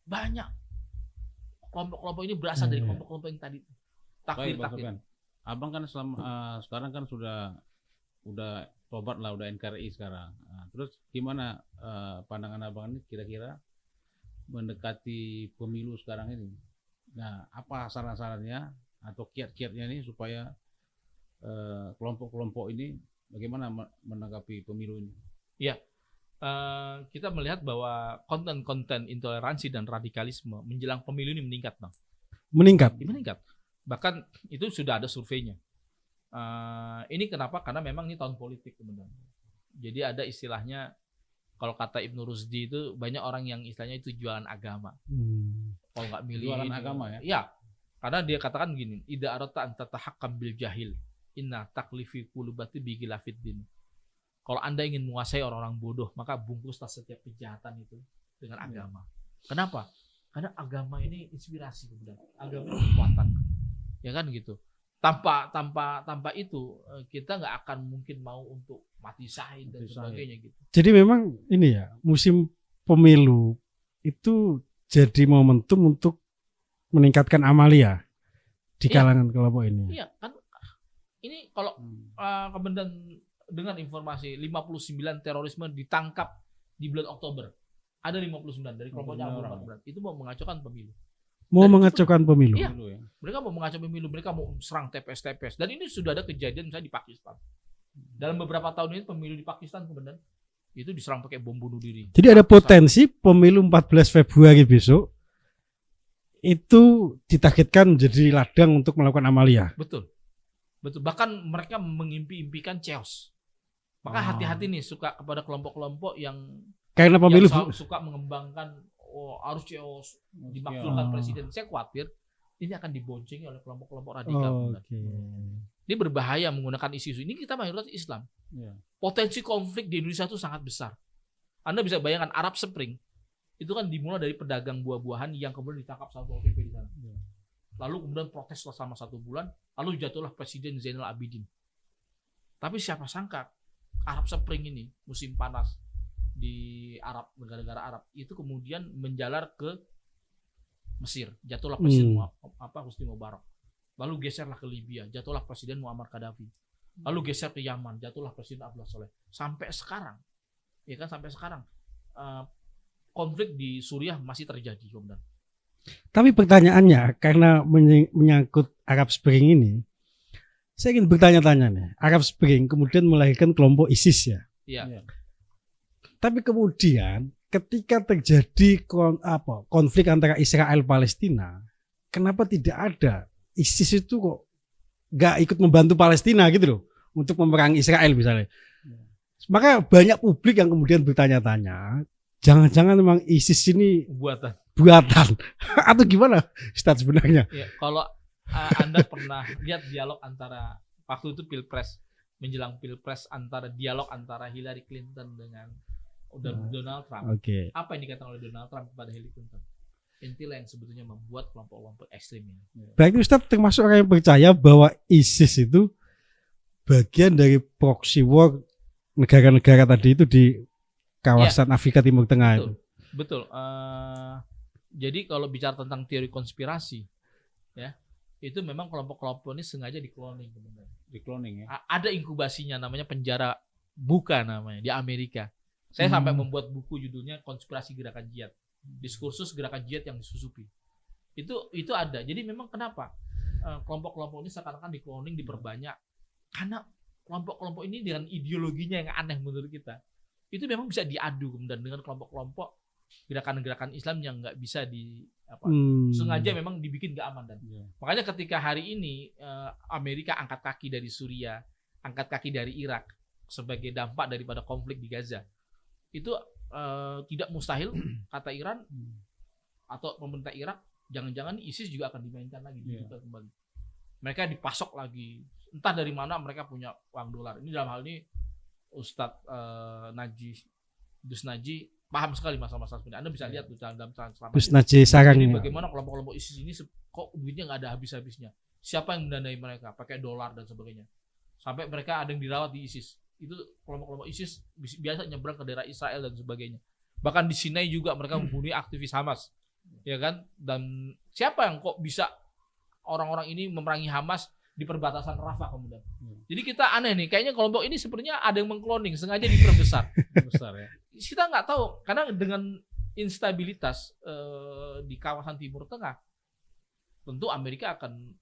banyak kelompok-kelompok ini berasal dari kelompok-kelompok yang tadi takfir. Abang kan sekarang kan udah tobat lah, udah NKRI sekarang. Nah, terus gimana pandangan abang ini kira-kira mendekati pemilu sekarang ini? Nah, apa saran-sarannya atau kiat-kiatnya nih supaya kelompok-kelompok ini bagaimana menanggapi pemilu ini? Iya, kita melihat bahwa konten-konten intoleransi dan radikalisme menjelang pemilu ini meningkat, Bang. Meningkat. Bahkan itu sudah ada surveinya. Ini kenapa? Karena memang ini tahun politik, teman-teman. Jadi ada istilahnya, kalau kata Ibnu Rusdi itu banyak orang yang istilahnya itu jualan agama. Kalau nggak milih Jualan agama ya? Iya, karena dia katakan gini, idza arata an tatahakkam bil jahil, inna taklifi qulubati bi khilafid din. Kalau Anda ingin menguasai orang-orang bodoh, maka bungkuslah setiap kejahatan itu dengan agama. Kenapa? Karena agama ini inspirasi kemudian. Agama ini kekuatan. Ya kan gitu. Tanpa itu kita nggak akan mungkin mau untuk mati syahid dan sebagainya gitu. Jadi memang ini ya, musim pemilu itu jadi momentum untuk meningkatkan amalia di kalangan kelompok ini. Iya, kan ini kalau kemudian dengan informasi 59 terorisme ditangkap di bulan Oktober. Ada 59 dari kelompoknya Abu Bakar. Itu mau mengacaukan pemilu. Mau mengacaukan pemilu. Iya, mereka mau mengacau pemilu, mereka mau serang TPS. Dan ini sudah ada kejadian misalnya di Pakistan. Dalam beberapa tahun ini pemilu di Pakistan kemudian itu diserang pakai bom bunuh diri. Jadi ada potensi pemilu 14 Februari besok itu ditargetkan menjadi ladang untuk melakukan amalia. Betul. Bahkan mereka mengimpi-impikan chaos. Maka hati-hati nih suka kepada kelompok-kelompok yang karena pemilu suka mengembangkan harus chaos, dimaksudkan presiden. Saya khawatir ini akan diboncengi oleh kelompok-kelompok radikal. Ini berbahaya menggunakan isu-isu ini. Kita mayoritas Islam. Potensi konflik di Indonesia itu sangat besar. Anda bisa bayangkan Arab Spring itu kan dimulai dari pedagang buah-buahan yang kemudian ditangkap Satpol PP di sana. Lalu kemudian protes selama 1 bulan, lalu jatuhlah Presiden Zainal Abidin. Tapi siapa sangka Arab Spring ini musim panas di Arab, negara-negara Arab itu kemudian menjalar ke Mesir, jatuhlah Presiden Hosni Mubarak. Lalu geserlah ke Libya, jatuhlah Presiden Muammar Gaddafi. Lalu geser ke Yaman, jatuhlah Presiden Abdullah Saleh. Sampai sekarang, ya kan sampai sekarang konflik di Suriah masih terjadi kemudian. Tapi pertanyaannya karena menyangkut Arab Spring ini, saya ingin bertanya-tanya nih. Arab Spring kemudian melahirkan kelompok ISIS ya. Iya. Tapi kemudian ketika terjadi konflik antara Israel Palestina, kenapa tidak ada ISIS itu kok nggak ikut membantu Palestina gitu loh untuk memerangi Israel misalnya? Maka banyak publik yang kemudian bertanya-tanya, jangan-jangan memang ISIS ini buatan atau gimana Ustaz sebenarnya? Ya, kalau Anda pernah lihat dialog antara waktu itu menjelang pilpres dialog antara Hillary Clinton dengan Donald Trump. Apa yang dikatakan oleh Donald Trump kepada Hillary Clinton? Intilah yang sebetulnya membuat kelompok-kelompok ekstrem ini. Berarti Ustaz termasuk orang yang percaya bahwa ISIS itu bagian dari proxy war negara-negara tadi itu di kawasan Afrika Timur Tengah itu. Betul. Jadi kalau bicara tentang teori konspirasi, ya itu memang kelompok-kelompok ini sengaja dikloning. Dikloning ya. Ada inkubasinya, namanya penjara buka namanya di Amerika. Saya sampai membuat buku judulnya Konspirasi Gerakan Jihad, diskursus gerakan jihad yang disusupi. Itu ada. Jadi memang kenapa kelompok-kelompok ini seakan-akan dikloning, diperbanyak, karena kelompok-kelompok ini dengan ideologinya yang aneh menurut kita. itu memang bisa diadu kemudian dengan kelompok-kelompok gerakan-gerakan Islam yang nggak bisa sengaja memang dibikin nggak aman. Dan makanya ketika hari ini Amerika angkat kaki dari Suriah, angkat kaki dari Irak sebagai dampak daripada konflik di Gaza, itu tidak mustahil kata Iran atau pemerintah Irak, jangan-jangan ISIS juga akan dimainkan lagi, dibuka kembali. Mereka dipasok lagi, entah dari mana mereka punya uang dolar. Ini dalam hal ini Ustadz Dus Naji paham sekali masalah-masalah seperti ini. Anda bisa lihat tuh dalam selama Dus Naji Sarang ini ya. bagaimana kelompok-kelompok ISIS ini kok duitnya nggak ada habis-habisnya. Siapa yang mendanai mereka? Pakai dolar dan sebagainya. Sampai mereka ada yang dirawat di ISIS. Itu kelompok-kelompok ISIS biasa nyebrang ke daerah Israel dan sebagainya. Bahkan di Sinai juga mereka membunuh aktivis Hamas. Ya kan? Dan siapa yang kok bisa orang-orang ini memerangi Hamas di perbatasan Rafah kemudian. Jadi kita aneh nih, kayaknya kelompok ini sepertinya ada yang mengkloning, sengaja diperbesar. Besar ya. Kita nggak tahu, karena dengan instabilitas di kawasan Timur Tengah, tentu Amerika akan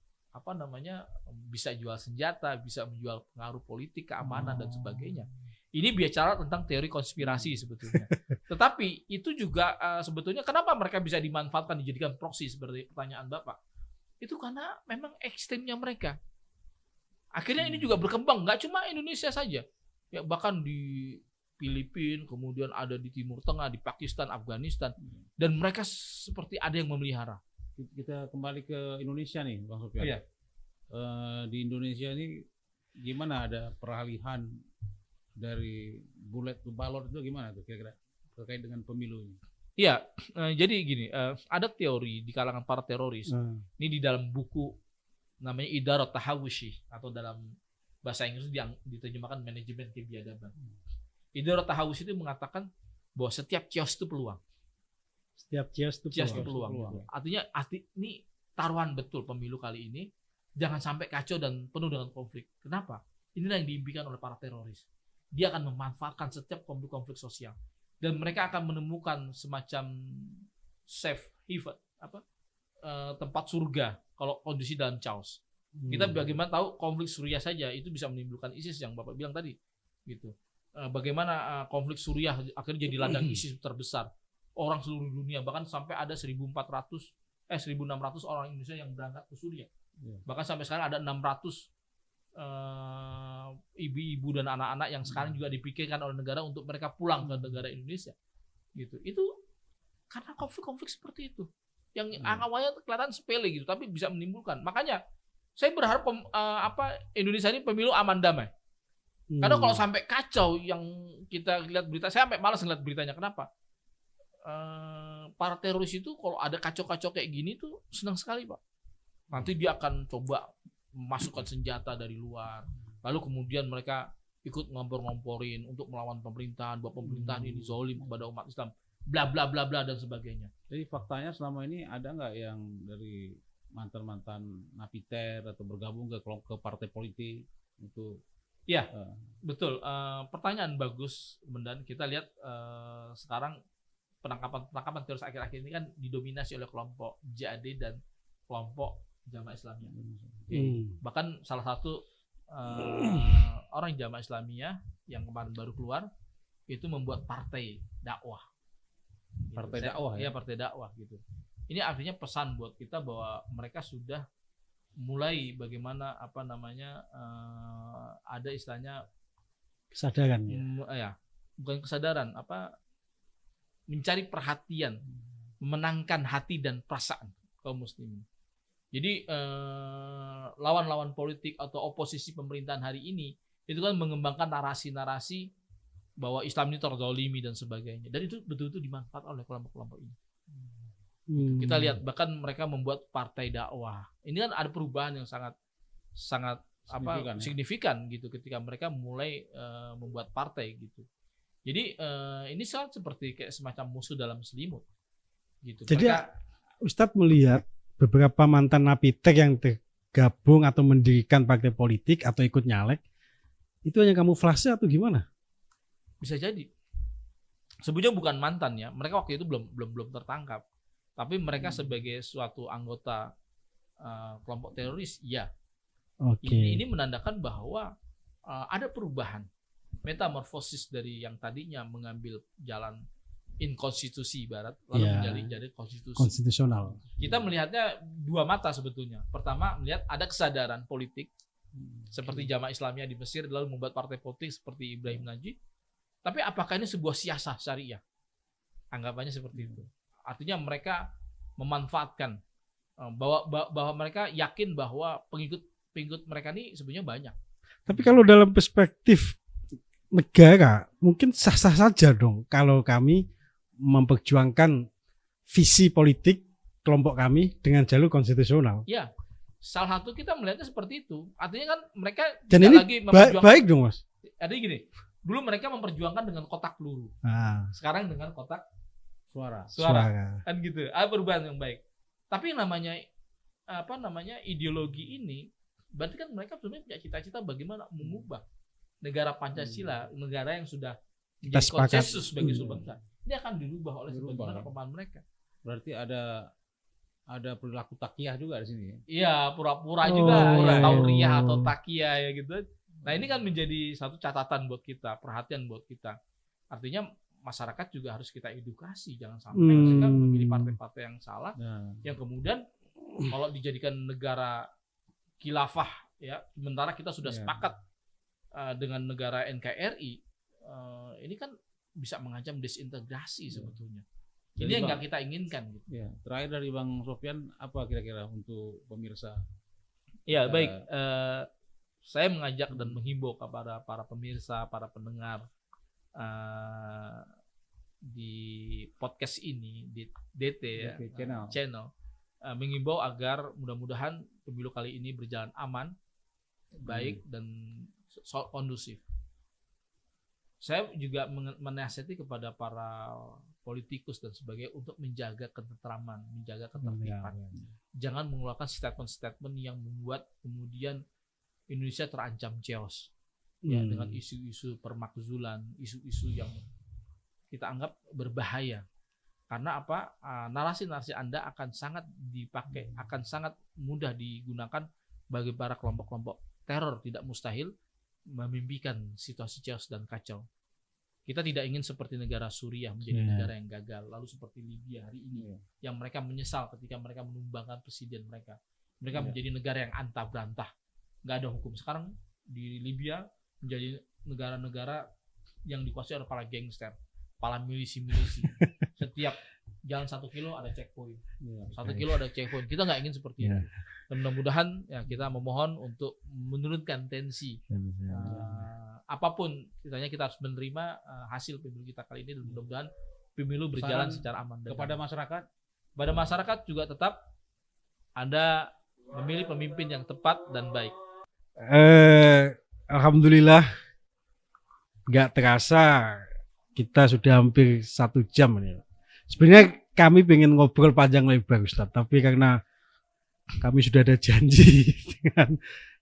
bisa jual senjata, bisa menjual pengaruh politik, keamanan dan sebagainya. Ini bicara tentang teori konspirasi sebetulnya. Tetapi itu juga sebetulnya kenapa mereka bisa dimanfaatkan, dijadikan proksi seperti pertanyaan Bapak. Itu karena memang ekstrimnya mereka. Akhirnya ini juga berkembang, nggak cuma Indonesia saja, ya bahkan di Filipina, kemudian ada di Timur Tengah, di Pakistan, Afghanistan, dan mereka seperti ada yang memelihara. Kita kembali ke Indonesia nih, Bang Sofyan. Iya. Di Indonesia ini gimana, ada peralihan dari bulat ke balon itu gimana tuh kira-kira terkait dengan pemilu ini? Iya, jadi gini, ada teori di kalangan para teroris. Ini di dalam buku namanya Idarat Tahawushi, atau dalam bahasa Inggris yang diterjemahkan manajemen kebiadaban. Idarat Tahawushi itu mengatakan bahwa setiap chaos itu peluang. Setiap chaos itu peluang. Gitu. Artinya ini taruhan betul pemilu kali ini, jangan sampai kacau dan penuh dengan konflik. Kenapa? Inilah yang diimpikan oleh para teroris. Dia akan memanfaatkan setiap konflik sosial. Dan mereka akan menemukan semacam safe haven, tempat surga kalau kondisi dalam chaos. Kita bagaimana tahu konflik Suriah saja itu bisa menimbulkan ISIS yang Bapak bilang tadi, gitu. Bagaimana konflik Suriah akhirnya jadi ladang ISIS terbesar. Orang seluruh dunia, bahkan sampai ada 1.600 orang Indonesia yang berangkat ke Suriah. Bahkan sampai sekarang ada 600 ibu-ibu dan anak-anak yang sekarang juga dipikirkan oleh negara untuk mereka pulang ke negara Indonesia, gitu. Itu karena konflik-konflik seperti itu yang awalnya kelihatan sepele gitu, tapi bisa menimbulkan. Makanya saya berharap Indonesia ini pemilu aman damai. Karena kalau sampai kacau yang kita lihat berita, saya sampai malas ngeliat beritanya. Kenapa? Para teroris itu kalau ada kacau-kacau kayak gini tuh senang sekali, Pak. Nanti dia akan coba memasukkan senjata dari luar, lalu kemudian mereka ikut ngompor-ngomporin untuk melawan pemerintahan, bahwa pemerintahan ini zalim kepada umat Islam, bla bla bla bla dan sebagainya. Jadi faktanya selama ini ada nggak yang dari mantan-mantan napiter atau bergabung ke partai politik itu? Ya, betul. Pertanyaan bagus, Mendan. Kita lihat sekarang penangkapan teroris akhir-akhir ini kan didominasi oleh kelompok JAD dan kelompok Jamaah Islamiyah. Bahkan salah satu orang Jamaah Islamiyah yang kemarin baru keluar itu membuat partai dakwah. Partai dakwah ya? Iya, partai dakwah gitu. Ini artinya pesan buat kita bahwa mereka sudah mulai bagaimana ada istilahnya kesadaran bukan kesadaran, mencari perhatian, memenangkan hati dan perasaan kaum muslimin. Jadi lawan-lawan politik atau oposisi pemerintahan hari ini itu kan mengembangkan narasi-narasi bahwa Islam ini terzalimi dan sebagainya, dan itu betul-betul dimanfaatkan oleh kelompok-kelompok ini. Kita lihat bahkan mereka membuat partai dakwah. Ini kan ada perubahan yang sangat signifikan gitu ketika mereka mulai membuat partai gitu. Jadi ini sangat seperti kayak semacam musuh dalam selimut gitu. Jadi Ustadz melihat beberapa mantan napiter yang tergabung atau mendirikan partai politik atau ikut nyalek itu hanya kamuflase atau gimana? Bisa jadi. Sebetulnya bukan mantan ya. Mereka waktu itu belum tertangkap. Tapi mereka sebagai suatu anggota kelompok teroris, ya. Okay. Ini menandakan bahwa ada perubahan metamorfosis dari yang tadinya mengambil jalan inkonstitusi ibarat lalu Iya. menjadi konstitusi. Konstitusional. Kita melihatnya dua mata sebetulnya. Pertama, melihat ada kesadaran politik seperti Jamaah Islamiyah di Mesir lalu membuat partai politik seperti Ibrahim Najib. Tapi apakah ini sebuah siasah syariah? Anggapannya seperti itu. Artinya mereka memanfaatkan bahwa mereka yakin bahwa pengikut mereka ini sebenarnya banyak. Tapi kalau dalam perspektif negara, mungkin sah-sah saja dong kalau kami memperjuangkan visi politik kelompok kami dengan jalur konstitusional. Ya, salah satu kita melihatnya seperti itu. Artinya kan mereka Dan tidak ini lagi memperjuangkan. baik dong, Mas. Ada gini, dulu mereka memperjuangkan dengan kotak peluru, Nah, sekarang dengan kotak Suara. suara. Kan gitu. Ada perubahan yang baik. Tapi yang namanya ideologi ini berarti kan mereka sebenarnya punya cita-cita bagaimana mengubah negara Pancasila, negara yang sudah Kita menjadi sepakat. konsensus sebagai sebuah bangsa. Ini akan dirubah oleh sebagaimana pemahaman mereka. Berarti ada perilaku takiyah juga di sini. Iya, pura-pura Oh, juga, ya, iya. tauriyah atau takiyah ya gitu. Nah ini kan menjadi satu catatan buat kita, perhatian buat kita. Artinya masyarakat juga harus kita edukasi, jangan sampai mereka memilih partai-partai yang salah, Nah, yang kemudian kalau dijadikan negara khilafah, ya, sementara kita sudah Iya. sepakat dengan negara NKRI, ini kan bisa mengancam desintegrasi sebetulnya. Jadi, Ini yang Bang, nggak kita inginkan. Gitu. ya, terakhir dari Bang Sofyan apa kira-kira untuk pemirsa? Ya baik, saya mengajak dan menghimbau kepada para pemirsa, para pendengar di podcast ini di DT ya, DT channel. menghimbau agar mudah-mudahan pemilu kali ini berjalan aman, baik dan kondusif. Saya juga menasihati kepada para politikus dan sebagainya untuk menjaga ketentraman, menjaga ketertiban. Jangan mengeluarkan statement-statement yang membuat kemudian Indonesia terancam chaos. Ya, dengan isu-isu permakzulan, isu-isu yang kita anggap berbahaya. Karena apa? Narasi-narasi Anda akan sangat dipakai, akan sangat mudah digunakan bagi para kelompok-kelompok teror. Tidak mustahil memimpikan situasi chaos dan kacau. Kita tidak ingin seperti negara Suriah menjadi negara yang gagal, lalu seperti Libya hari ini yang mereka menyesal ketika mereka menumbangkan presiden mereka. Mereka menjadi negara yang antah berantah, nggak ada hukum. Sekarang di Libya menjadi negara-negara yang dikuasai oleh para gangster, para milisi-milisi. Setiap jalan 1 kilo ada checkpoint, 1 kilo ada checkpoint. Kita nggak ingin seperti itu. Dan mudah-mudahan ya kita memohon untuk menurunkan tensi. Apapun, kita harus menerima hasil pemilu kita kali ini dan mudah-mudahan pemilu berjalan secara aman. Kepada masyarakat? Pada masyarakat juga tetap Anda memilih pemimpin yang tepat dan baik. Alhamdulillah nggak terasa kita sudah hampir 1 jam ini. Sebenarnya kami pengen ngobrol panjang lebar Ustaz, tapi karena kami sudah ada janji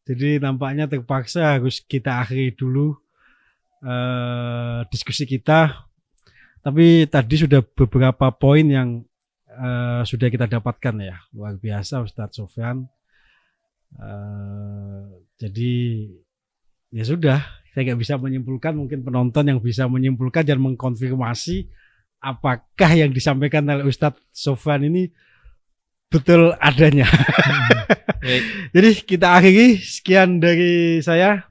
jadi nampaknya terpaksa harus kita akhiri dulu diskusi kita. Tapi tadi sudah beberapa poin yang sudah kita dapatkan ya, luar biasa Ustadz Sofyan. Jadi ya sudah, saya nggak bisa menyimpulkan, mungkin penonton yang bisa menyimpulkan dan mengkonfirmasi apakah yang disampaikan oleh Ustadz Sofyan ini betul adanya. Jadi kita akhiri, sekian dari saya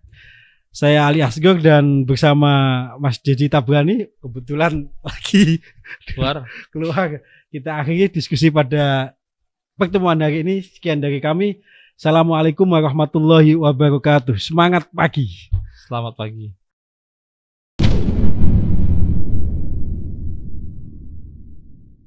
Ali Asgor dan bersama Mas Dedi Tabrani kebetulan lagi keluar. Kita akhiri diskusi pada pertemuan hari ini. Sekian dari kami. Assalamualaikum warahmatullahi wabarakatuh. Semangat pagi. Selamat pagi.